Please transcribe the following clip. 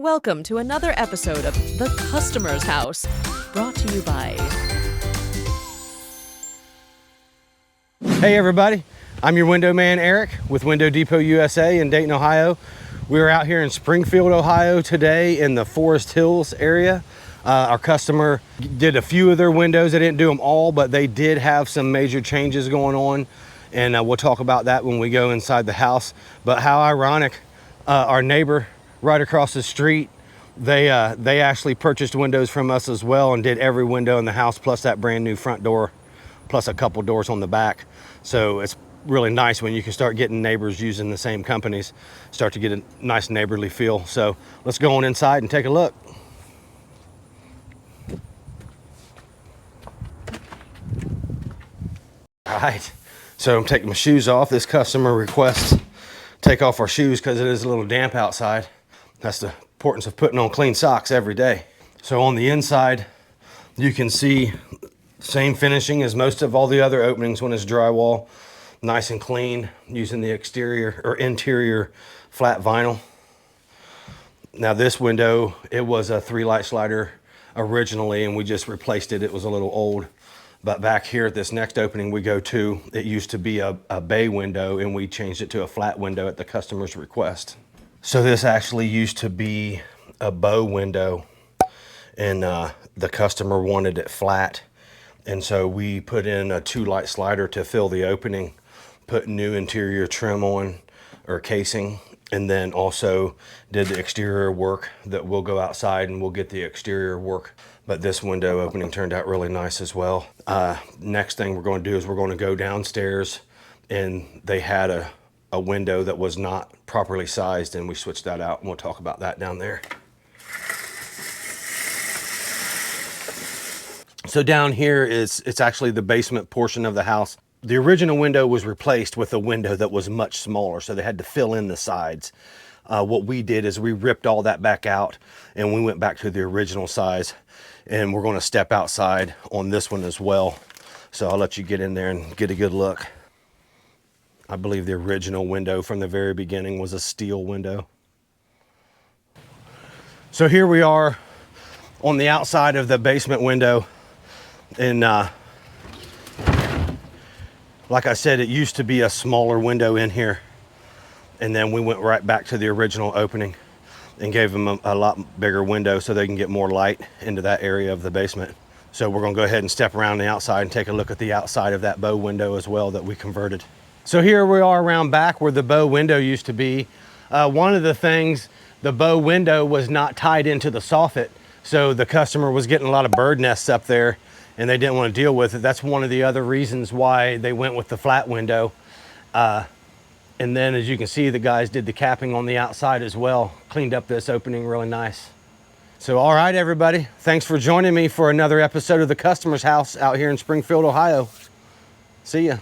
Welcome to another episode of The Customer's House, brought to you by... Hey everybody, I'm your window man Eric with Window Depot USA in Dayton, Ohio. We're out here in Springfield, Ohio today in the Forest Hills area. Our customer did a few of their windows. They didn't do them all, but they did have some major changes going on, and we'll talk about that when we go inside the house. But how ironic, our neighbor right across the street, they actually purchased windows from us as well and did every window in the house, plus that brand new front door, plus a couple doors on the back. So it's really nice when you can start getting neighbors using the same companies, start to get a nice neighborly feel. So let's go on inside and take a look. All right, so I'm taking my shoes off. This customer requests take off our shoes because it is a little damp outside. That's the importance of putting on clean socks every day. So on the inside, you can see same finishing as most of all the other openings when it's drywall. Nice and clean, using the exterior or interior flat vinyl. Now this window, it was a 3-light slider originally, and we just replaced it. It was a little old. But back here at this next opening we go to, it used to be a bay window, and we changed it to a flat window at the customer's request. So this actually used to be a bow window, and the customer wanted it flat. And so we put in a 2-light slider to fill the opening, put new interior trim on or casing, and then also did the exterior work that we'll go outside and we'll get the exterior work. But this window opening turned out really nice as well. Next thing we're going to do is we're going to go downstairs, and they had a window that was not properly sized, and we switched that out, and we'll talk about that down there. So down here it's actually the basement portion of the house. The original window was replaced with a window that was much smaller, so they had to fill in the sides. What we did is we ripped all that back out, and we went back to the original size, and we're going to step outside on this one as well. So I'll let you get in there and get a good look. I believe the original window from the very beginning was a steel window. So here we are on the outside of the basement window. And like I said, it used to be a smaller window in here, and then we went right back to the original opening and gave them a lot bigger window so they can get more light into that area of the basement. So we're going to go ahead and step around the outside and take a look at the outside of that bow window as well that we converted. So here we are around back where the bow window used to be. One of the things, the bow window was not tied into the soffit, so the customer was getting a lot of bird nests up there, and they didn't want to deal with it. That's one of the other reasons why they went with the flat window. And then as you can see, the guys did the capping on the outside as well, cleaned up this opening really nice. So all right, everybody, thanks for joining me for another episode of The Customer's House out here in Springfield, Ohio. See ya.